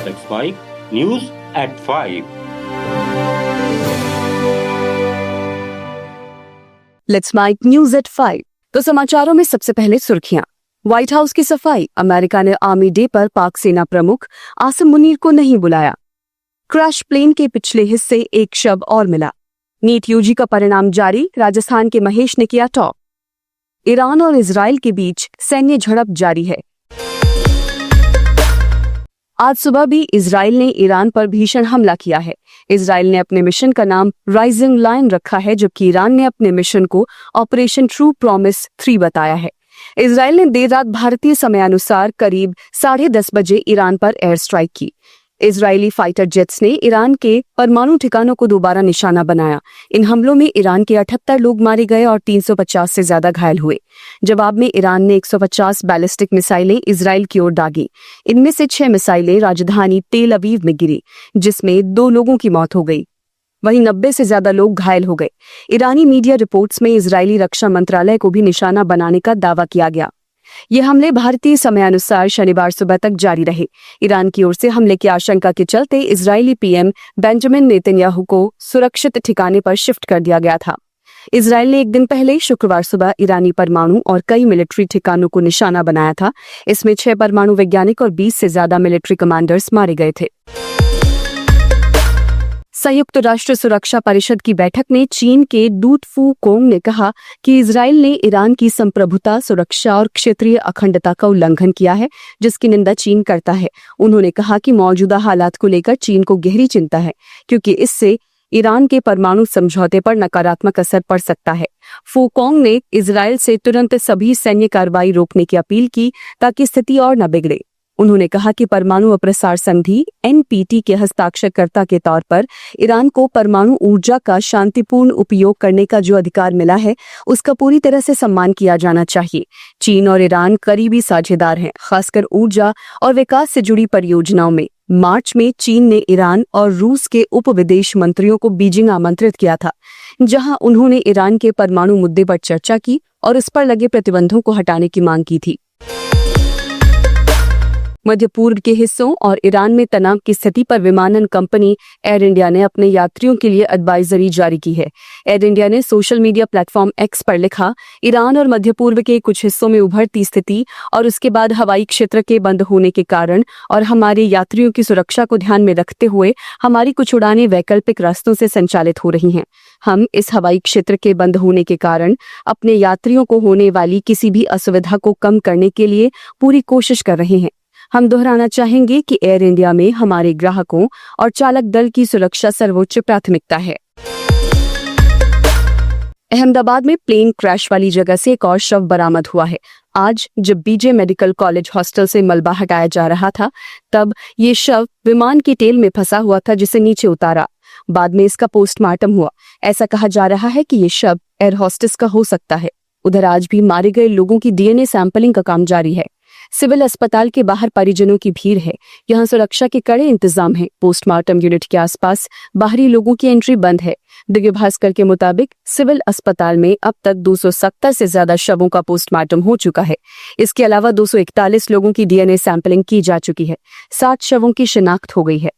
Let's Mike News at 5. Let's Mike news at 5। तो समाचारों में सबसे पहले सुर्खियां। व्हाइट हाउस की सफाई, अमेरिका ने आर्मी डे पर पाक सेना प्रमुख आसिम मुनीर को नहीं बुलाया। क्रैश प्लेन के पिछले हिस्से एक शव और मिला। नीट यूजी का परिणाम जारी, राजस्थान के महेश ने किया टॉप। ईरान और इजराइल के बीच सैन्य झड़प जारी है। आज सुबह भी इजराइल ने ईरान पर भीषण हमला किया है। इजराइल ने अपने मिशन का नाम राइजिंग लायन रखा है, जबकि ईरान ने अपने मिशन को ऑपरेशन ट्रू प्रॉमिस 3 बताया है। इजराइल ने देर रात भारतीय समयानुसार करीब 10:30 बजे ईरान पर एयर स्ट्राइक की। इजरायली फाइटर जेट्स ने ईरान के परमाणु ठिकानों को दोबारा निशाना बनाया। इन हमलों में ईरान के 78 लोग मारे गए और 350 से ज्यादा घायल हुए। जवाब में ईरान ने 150 बैलिस्टिक मिसाइलें इजराइल की ओर दागी। इनमें से 6 मिसाइलें राजधानी तेल अवीव में गिरी, जिसमें 2 लोगों की मौत हो गई। वहीं 90 से ज्यादा लोग घायल हो गए। ईरानी मीडिया रिपोर्ट्स में इजरायली रक्षा मंत्रालय को भी निशाना बनाने का दावा किया गया। ये हमले भारतीय समयानुसार शनिवार सुबह तक जारी रहे। ईरान की ओर से हमले की आशंका के चलते इजरायली पीएम बेंजामिन नेतन्याहू को सुरक्षित ठिकाने पर शिफ्ट कर दिया गया था। इजरायल ने एक दिन पहले शुक्रवार सुबह ईरानी परमाणु और कई मिलिट्री ठिकानों को निशाना बनाया था। इसमें 6 परमाणु वैज्ञानिक और 20 से ज्यादा मिलिट्री कमांडर्स मारे गए थे। संयुक्त राष्ट्र सुरक्षा परिषद की बैठक में चीन के दूत फू कोंग ने कहा कि इजराइल ने ईरान की संप्रभुता, सुरक्षा और क्षेत्रीय अखंडता का उल्लंघन किया है, जिसकी निंदा चीन करता है। उन्होंने कहा कि मौजूदा हालात को लेकर चीन को गहरी चिंता है, क्योंकि इससे ईरान के परमाणु समझौते पर नकारात्मक असर पड़ सकता है। फू कोंग ने इजराइल से तुरंत सभी सैन्य कार्रवाई रोकने की अपील की, ताकि स्थिति और न बिगड़े। उन्होंने कहा कि परमाणु अप्रसार संधि एनपीटी के हस्ताक्षरकर्ता के तौर पर ईरान को परमाणु ऊर्जा का शांतिपूर्ण उपयोग करने का जो अधिकार मिला है, उसका पूरी तरह से सम्मान किया जाना चाहिए। चीन और ईरान करीबी साझेदार हैं, खासकर ऊर्जा और विकास से जुड़ी परियोजनाओं में। मार्च में चीन ने ईरान और रूस के उप विदेश मंत्रियों को बीजिंग आमंत्रित किया था, जहां उन्होंने ईरान के परमाणु मुद्दे पर चर्चा की और इस पर लगे प्रतिबंधों को हटाने की मांग की थी। मध्य पूर्व के हिस्सों और ईरान में तनाव की स्थिति पर विमानन कंपनी एयर इंडिया ने अपने यात्रियों के लिए एडवाइजरी जारी की है। एयर इंडिया ने सोशल मीडिया प्लेटफॉर्म एक्स पर लिखा, ईरान और मध्य पूर्व के कुछ हिस्सों में उभरती स्थिति और उसके बाद हवाई क्षेत्र के बंद होने के कारण और हमारे यात्रियों की सुरक्षा को ध्यान में रखते हुए हमारी कुछ उड़ानें वैकल्पिक रास्तों से संचालित हो रही हैं। हम इस हवाई क्षेत्र के बंद होने के कारण अपने यात्रियों को होने वाली किसी भी असुविधा को कम करने के लिए पूरी कोशिश कर रहे हैं। हम दोहराना चाहेंगे कि एयर इंडिया में हमारे ग्राहकों और चालक दल की सुरक्षा सर्वोच्च प्राथमिकता है। अहमदाबाद में प्लेन क्रैश वाली जगह से एक और शव बरामद हुआ है। आज जब बीजे मेडिकल कॉलेज हॉस्टल से मलबा हटाया जा रहा था, तब ये शव विमान की टेल में फंसा हुआ था, जिसे नीचे उतारा। बाद में इसका पोस्टमार्टम हुआ। ऐसा कहा जा रहा है कि ये शव एयर होस्टेस का हो सकता है। उधर आज भी मारे गए लोगों की डीएनए सैंपलिंग का काम जारी है। सिविल अस्पताल के बाहर परिजनों की भीड़ है। यहाँ सुरक्षा के कड़े इंतजाम हैं। पोस्टमार्टम यूनिट के आसपास बाहरी लोगों की एंट्री बंद है। दिव्य भास्कर के मुताबिक सिविल अस्पताल में अब तक 270 से ज्यादा शवों का पोस्टमार्टम हो चुका है। इसके अलावा 241 लोगों की डीएनए सैंपलिंग की जा चुकी है। 7 शवों की शिनाख्त हो गई है।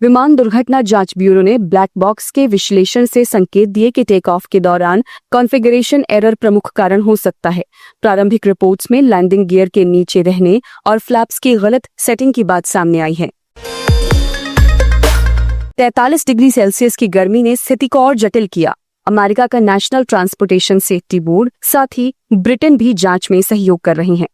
विमान दुर्घटना जांच ब्यूरो ने ब्लैक बॉक्स के विश्लेषण से संकेत दिए कि टेक ऑफ के दौरान कॉन्फ़िगरेशन एरर प्रमुख कारण हो सकता है। प्रारंभिक रिपोर्ट्स में लैंडिंग गियर के नीचे रहने और फ्लैप्स की गलत सेटिंग की बात सामने आई है। 43 डिग्री सेल्सियस की गर्मी ने स्थिति को और जटिल किया। अमेरिका का नेशनल ट्रांसपोर्टेशन सेफ्टी बोर्ड, साथ ही ब्रिटेन भी जांच में सहयोग कर रहे हैं।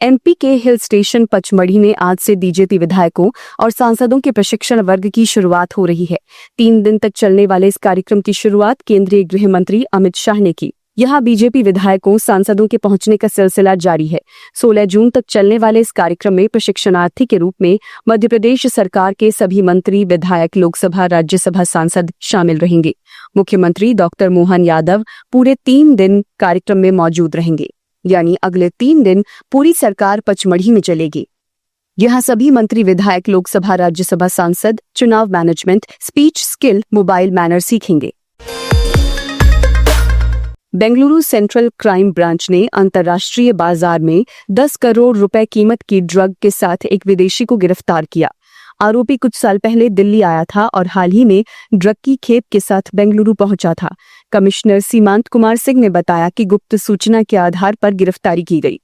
एमपी के हिल स्टेशन पचमढ़ी में आज से बीजेपी विधायकों और सांसदों के प्रशिक्षण वर्ग की शुरुआत हो रही है। 3 दिन तक चलने वाले इस कार्यक्रम की शुरुआत केंद्रीय गृह मंत्री अमित शाह ने की। यहाँ बीजेपी विधायकों, सांसदों के पहुंचने का सिलसिला जारी है। 16 जून तक चलने वाले इस कार्यक्रम में प्रशिक्षणार्थी के रूप में मध्य प्रदेश सरकार के सभी मंत्री, विधायक, लोकसभा, राज्यसभा सांसद शामिल रहेंगे। मुख्यमंत्री डॉक्टर मोहन यादव पूरे 3 दिन कार्यक्रम में मौजूद रहेंगे, यानी अगले 3 दिन पूरी सरकार पचमढ़ी में चलेगी। यहाँ सभी मंत्री, विधायक, लोकसभा, राज्यसभा सांसद चुनाव management, speech skill, mobile manner सीखेंगे। बेंगलुरु सेंट्रल क्राइम ब्रांच ने अंतर्राष्ट्रीय बाजार में 10 करोड़ रुपए कीमत की ड्रग के साथ एक विदेशी को गिरफ्तार किया। आरोपी कुछ साल पहले दिल्ली आया था और हाल ही में ड्रग की खेप के साथ बेंगलुरु पहुंचा था। कमिश्नर सीमांत कुमार सिंह ने बताया कि गुप्त सूचना के आधार पर गिरफ्तारी की गई।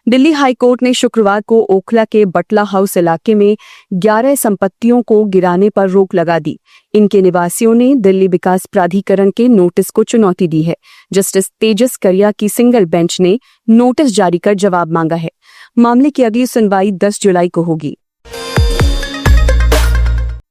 दिल्ली हाई कोर्ट ने शुक्रवार को ओखला के बटला हाउस इलाके में 11 संपत्तियों को गिराने पर रोक लगा दी। इनके निवासियों ने दिल्ली विकास प्राधिकरण के नोटिस को चुनौती दी है। जस्टिस तेजस करिया की सिंगल बेंच ने नोटिस जारी कर जवाब मांगा है। मामले की अगली सुनवाई 10 जुलाई को होगी।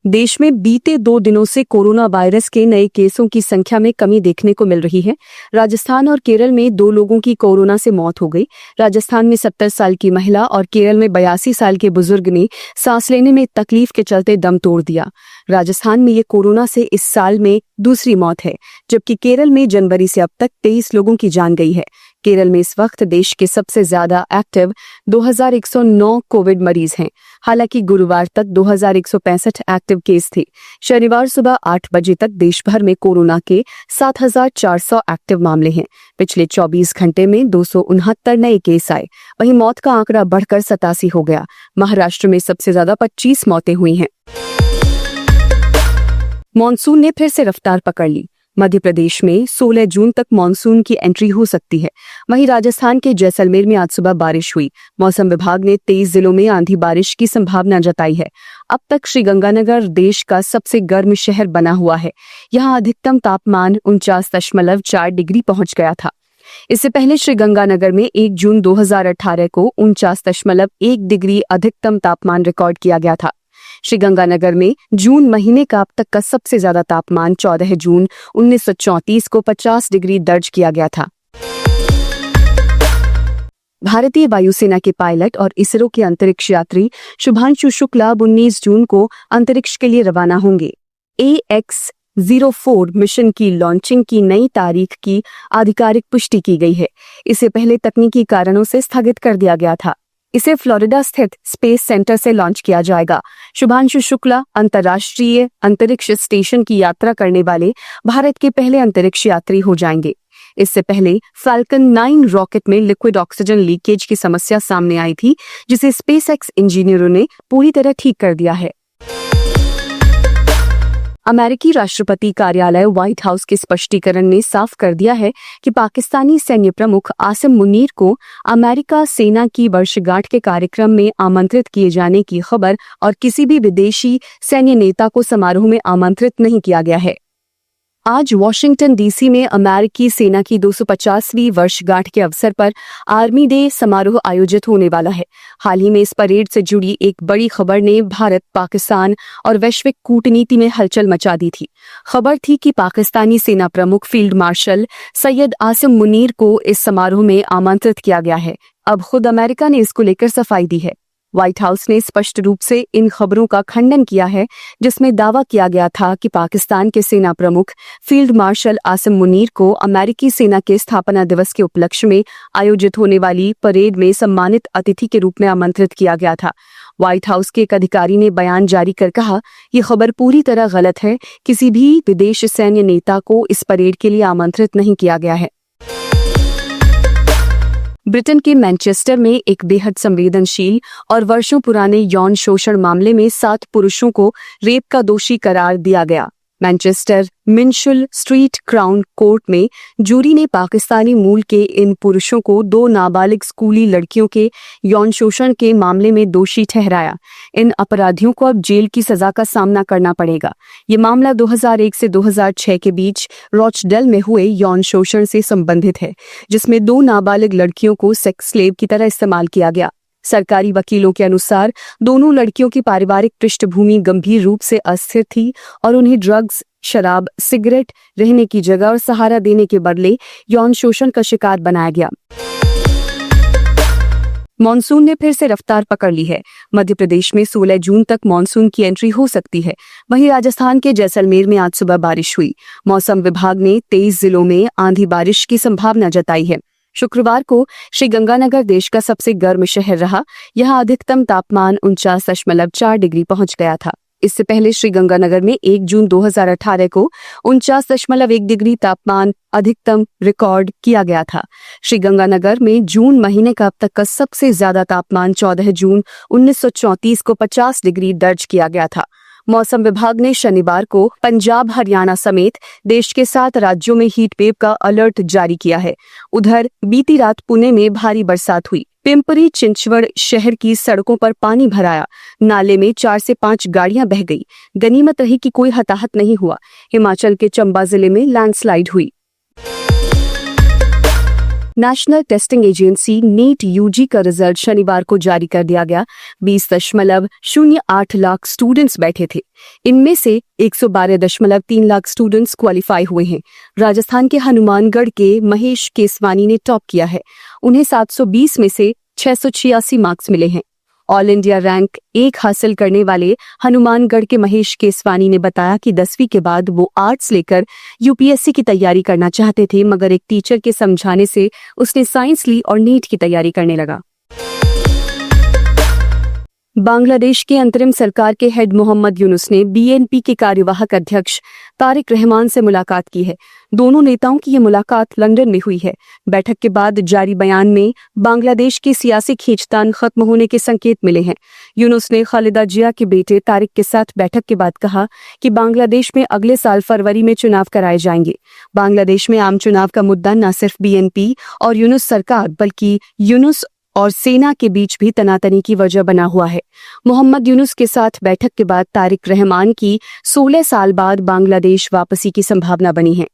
देश में बीते 2 दिनों से कोरोना वायरस के नए केसों की संख्या में कमी देखने को मिल रही है। राजस्थान और केरल में 2 लोगों की कोरोना से मौत हो गई। राजस्थान में 70 साल की महिला और केरल में 82 साल के बुजुर्ग ने सांस लेने में तकलीफ के चलते दम तोड़ दिया। राजस्थान में ये कोरोना से इस साल में दूसरी मौत है, जबकि केरल में जनवरी से अब तक 23 लोगों की जान गई है। केरल में इस वक्त देश के सबसे ज्यादा एक्टिव 2109 कोविड मरीज हैं। हालांकि गुरुवार तक 2165 एक्टिव केस थे। शनिवार सुबह 8 बजे तक देश भर में कोरोना के 7400 एक्टिव मामले हैं। पिछले 24 घंटे में 269 नए केस आए। वहीं मौत का आंकड़ा बढ़कर 87 हो गया। महाराष्ट्र में सबसे ज्यादा 25 मौतें हुई हैं। मॉनसून ने फिर से रफ्तार पकड़ ली। मध्य प्रदेश में 16 जून तक मॉनसून की एंट्री हो सकती है। वहीं राजस्थान के जैसलमेर में आज सुबह बारिश हुई। मौसम विभाग ने 23 जिलों में आंधी बारिश की संभावना जताई है। अब तक श्रीगंगानगर देश का सबसे गर्म शहर बना हुआ है। यहां अधिकतम तापमान 49.4 डिग्री पहुंच गया था। इससे पहले श्रीगंगानगर में 1 जून 2018 को 49.1 डिग्री अधिकतम तापमान रिकॉर्ड किया गया था। श्रीगंगानगर में जून महीने का अब तक का सबसे ज्यादा तापमान 14 जून 1934 को 50 डिग्री दर्ज किया गया था। भारतीय वायुसेना के पायलट और इसरो के अंतरिक्ष यात्री शुभांशु शुक्ला 19 जून को अंतरिक्ष के लिए रवाना होंगे। AX-04 मिशन की लॉन्चिंग की नई तारीख की आधिकारिक पुष्टि की गई है। इसे पहले तकनीकी कारणों से स्थगित कर दिया गया था। इसे फ्लोरिडा स्थित स्पेस सेंटर से लॉन्च किया जाएगा। शुभांशु शुक्ला अंतर्राष्ट्रीय अंतरिक्ष स्टेशन की यात्रा करने वाले भारत के पहले अंतरिक्ष यात्री हो जाएंगे। इससे पहले फैल्कन 9 रॉकेट में लिक्विड ऑक्सीजन लीकेज की समस्या सामने आई थी, जिसे स्पेसएक्स इंजीनियरों ने पूरी तरह ठीक कर दिया है। अमेरिकी राष्ट्रपति कार्यालय व्हाइट हाउस के स्पष्टीकरण ने साफ कर दिया है कि पाकिस्तानी सैन्य प्रमुख आसिम मुनीर को अमेरिका सेना की वर्षगांठ के कार्यक्रम में आमंत्रित किए जाने की खबर और किसी भी विदेशी सैन्य नेता को समारोह में आमंत्रित नहीं किया गया है। आज वॉशिंगटन डीसी में अमेरिकी सेना की 250वीं वर्षगांठ के अवसर पर आर्मी डे समारोह आयोजित होने वाला है। हाल ही में इस परेड से जुड़ी एक बड़ी खबर ने भारत, पाकिस्तान और वैश्विक कूटनीति में हलचल मचा दी थी। खबर थी कि पाकिस्तानी सेना प्रमुख फील्ड मार्शल सैयद आसिम मुनीर को इस समारोह में आमंत्रित किया गया है। अब खुद अमेरिका ने इसको लेकर सफाई दी है। व्हाइट हाउस ने स्पष्ट रूप से इन खबरों का खंडन किया है, जिसमें दावा किया गया था कि पाकिस्तान के सेना प्रमुख फील्ड मार्शल आसिम मुनीर को अमेरिकी सेना के स्थापना दिवस के उपलक्ष्य में आयोजित होने वाली परेड में सम्मानित अतिथि के रूप में आमंत्रित किया गया था। व्हाइट हाउस के एक अधिकारी ने बयान जारी कर कहा, ये खबर पूरी तरह गलत है। किसी भी विदेश सैन्य नेता को इस परेड के लिए आमंत्रित नहीं किया गया है। ब्रिटेन के मैनचेस्टर में एक बेहद संवेदनशील और वर्षों पुराने यौन शोषण मामले में 7 पुरुषों को रेप का दोषी करार दिया गया। मैनचेस्टर मिन्शुल स्ट्रीट क्राउन कोर्ट में जूरी ने पाकिस्तानी मूल के इन पुरुषों को 2 नाबालिग स्कूली लड़कियों के यौन शोषण के मामले में दोषी ठहराया। इन अपराधियों को अब जेल की सजा का सामना करना पड़ेगा। ये मामला 2001 से 2006 के बीच रॉचडेल में हुए यौन शोषण से संबंधित है, जिसमें 2 नाबालिग लड़कियों को सेक्स स्लेव की तरह इस्तेमाल किया गया। सरकारी वकीलों के अनुसार दोनों लड़कियों की पारिवारिक पृष्ठभूमि गंभीर रूप से अस्थिर थी और उन्हें ड्रग्स, शराब, सिगरेट, रहने की जगह और सहारा देने के बदले यौन शोषण का शिकार बनाया गया। मॉनसून ने फिर से रफ्तार पकड़ ली है। मध्य प्रदेश में 16 जून तक मॉनसून की एंट्री हो सकती है। वहीं राजस्थान के जैसलमेर में आज सुबह बारिश हुई। मौसम विभाग ने 23 जिलों में आंधी बारिश की संभावना जताई है। शुक्रवार को श्रीगंगानगर देश का सबसे गर्म शहर रहा। यहां अधिकतम तापमान 49.4 डिग्री पहुंच गया था। इससे पहले श्रीगंगानगर में 1 जून 2018 को 49.1 डिग्री तापमान अधिकतम रिकॉर्ड किया गया था। श्रीगंगानगर में जून महीने का अब तक का सबसे ज्यादा तापमान 14 जून 1934 को 50 डिग्री दर्ज किया गया था। मौसम विभाग ने शनिवार को पंजाब, हरियाणा समेत देश के 7 राज्यों में हीट वेव का अलर्ट जारी किया है। उधर बीती रात पुणे में भारी बरसात हुई। पिंपरी चिंचवड़ शहर की सड़कों पर पानी भर आया। नाले में 4 से 5 गाड़ियां बह गई। गनीमत रही कि कोई हताहत नहीं हुआ। हिमाचल के चंबा जिले में लैंडस्लाइड हुई। National Testing Agency NEET UG का रिजल्ट शनिवार को जारी कर दिया गया। 20.08 लाख स्टूडेंट्स बैठे थे। इनमें से 112.3 लाख स्टूडेंट्स क्वालिफाई हुए हैं। राजस्थान के हनुमानगढ़ के महेश केसवानी ने टॉप किया है। उन्हें 720 में से 686 मार्क्स मिले हैं। ऑल इंडिया रैंक 1 हासिल करने वाले हनुमानगढ़ के महेश केसवानी ने बताया कि 10वीं के बाद वो आर्ट्स लेकर यूपीएससी की तैयारी करना चाहते थे, मगर एक टीचर के समझाने से उसने साइंस ली और नीट की तैयारी करने लगा। बांग्लादेश के अंतरिम सरकार के हेड मोहम्मद यूनुस ने बीएनपी के कार्यवाहक अध्यक्ष तारिक रहमान से मुलाकात की है। दोनों नेताओं की ये मुलाकात लंदन में हुई है। बैठक के बाद जारी बयान में बांग्लादेश की सियासी खींचतान खत्म होने के संकेत मिले हैं। यूनुस ने खालिदा जिया के बेटे तारिक के साथ बैठक के बाद कहा कि बांग्लादेश में अगले साल फरवरी में चुनाव कराए जाएंगे। बांग्लादेश में आम चुनाव का मुद्दा न सिर्फ बीएनपी और यूनुस सरकार बल्कि यूनुस और सेना के बीच भी तनातनी की वजह बना हुआ है। मोहम्मद यूनुस के साथ बैठक के बाद तारिक रहमान की 16 साल बाद बांग्लादेश वापसी की संभावना बनी है।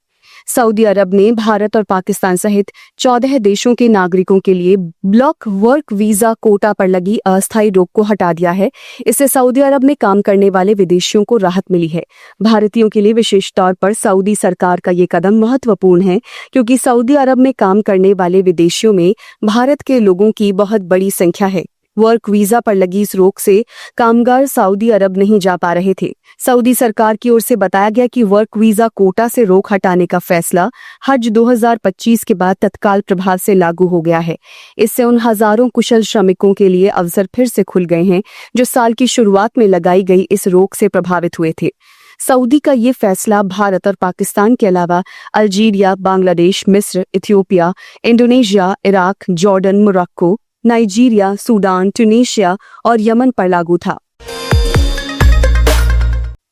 सऊदी अरब ने भारत और पाकिस्तान सहित 14 देशों के नागरिकों के लिए ब्लॉक वर्क वीजा कोटा पर लगी अस्थायी रोक को हटा दिया है। इससे सऊदी अरब में काम करने वाले विदेशियों को राहत मिली है। भारतीयों के लिए विशेष तौर पर सऊदी सरकार का ये कदम महत्वपूर्ण है, क्योंकि सऊदी अरब में काम करने वाले विदेशियों में भारत के लोगों की बहुत बड़ी संख्या है। वर्क वीजा पर लगी इस रोक से कामगार सऊदी अरब नहीं जा पा रहे थे। सऊदी सरकार की ओर से बताया गया कि वर्क वीजा कोटा से रोक हटाने का फैसला हज 2025 के बाद तत्काल प्रभाव से लागू हो गया है। इससे उन हजारों कुशल श्रमिकों के लिए अवसर फिर से खुल गए हैं जो साल की शुरुआत में लगाई गई इस रोक से प्रभावित हुए थे। सऊदी का ये फैसला भारत और पाकिस्तान के अलावा अल्जीरिया, बांग्लादेश, मिस्र, Ethiopia, Indonesia, Iraq, Jordan, Morocco, Nigeria, Sudan, Tunisia और यमन पर लागू था।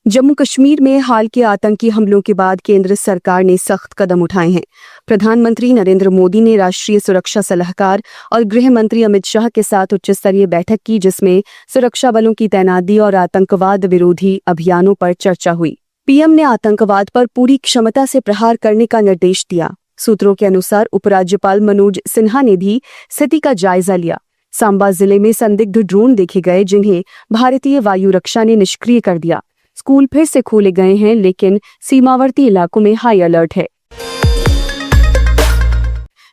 जम्मू कश्मीर में हाल के आतंकी हमलों के बाद केंद्र सरकार ने सख्त कदम उठाए हैं। प्रधानमंत्री नरेंद्र मोदी ने राष्ट्रीय सुरक्षा सलाहकार और गृह मंत्री अमित शाह के साथ उच्च स्तरीय बैठक की, जिसमें सुरक्षा बलों की तैनाती और आतंकवाद विरोधी अभियानों पर चर्चा हुई। पीएम ने आतंकवाद पर पूरी क्षमता से प्रहार करने का निर्देश दिया। सूत्रों के अनुसार उपराज्यपाल मनोज सिन्हा ने भी स्थिति का जायजा लिया। सांबा जिले में संदिग्ध ड्रोन देखे गए, जिन्हें भारतीय वायु रक्षा ने निष्क्रिय कर दिया। स्कूल फिर से खोले गए हैं, लेकिन सीमावर्ती इलाकों में हाई अलर्ट है।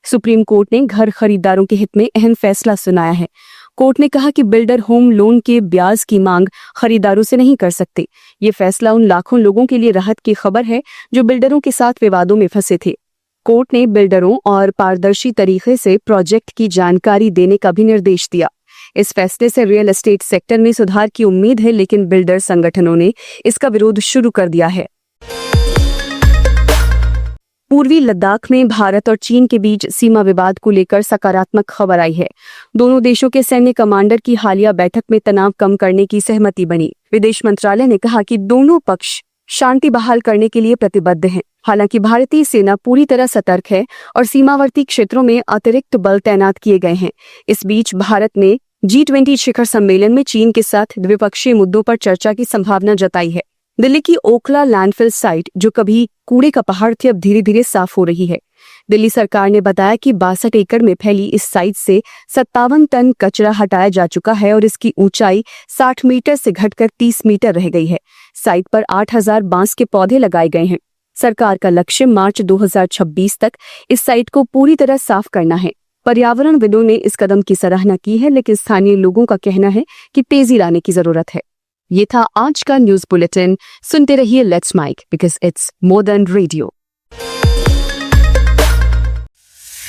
सुप्रीम कोर्ट ने घर खरीदारों के हित में अहम फैसला सुनाया है। कोर्ट ने कहा कि बिल्डर होम लोन के ब्याज की मांग खरीदारों से नहीं कर सकते। ये फैसला उन लाखों लोगों के लिए राहत की खबर है जो बिल्डरों के साथ विवादों में फंसे थे। कोर्ट ने बिल्डरों और पारदर्शी तरीके से प्रोजेक्ट की जानकारी देने का भी निर्देश दिया। इस फैसले से रियल एस्टेट सेक्टर में सुधार की उम्मीद है, लेकिन बिल्डर संगठनों ने इसका विरोध शुरू कर दिया है। पूर्वी लद्दाख में भारत और चीन के बीच सीमा विवाद को लेकर सकारात्मक खबर आई है। दोनों देशों के सैन्य कमांडर की हालिया बैठक में तनाव कम करने की सहमति बनी। विदेश मंत्रालय ने कहा कि दोनों पक्ष शांति बहाल करने के लिए प्रतिबद्ध हैं। हालांकि भारतीय सेना पूरी तरह सतर्क है और सीमावर्ती क्षेत्रों में अतिरिक्त बल तैनात किए गए हैं। इस बीच भारत ने G20 शिखर सम्मेलन में चीन के साथ द्विपक्षीय मुद्दों पर चर्चा की संभावना जताई है। दिल्ली की ओखला लैंडफिल साइट, जो कभी कूड़े का पहाड़ थी, अब धीरे धीरे साफ हो रही है। दिल्ली सरकार ने बताया कि 62 एकड़ में फैली इस साइट से 57 टन कचरा हटाया जा चुका है और इसकी ऊंचाई 60 मीटर से घटकर 30 मीटर रह गई है। साइट पर 8000 बांस के पौधे लगाए गए हैं। सरकार का लक्ष्य मार्च 2026 तक इस साइट को पूरी तरह साफ करना है। पर्यावरणविदों ने इस कदम की सराहना की है, लेकिन स्थानीय लोगों का कहना है कि तेजी लाने की जरूरत है। ये था आज का न्यूज बुलेटिन। सुनते रहिए let's Mike, because it's more than radio.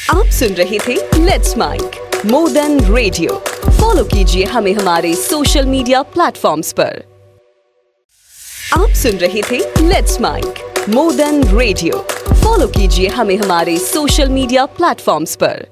आप सुन रहे थे let's Mike, more than radio. Follow कीजिए हमें हमारे सोशल मीडिया प्लेटफॉर्म्स पर। आप सुन रहे थे let's Mike more than radio. Follow कीजिए हमें हमारे सोशल मीडिया प्लेटफॉर्म्स पर।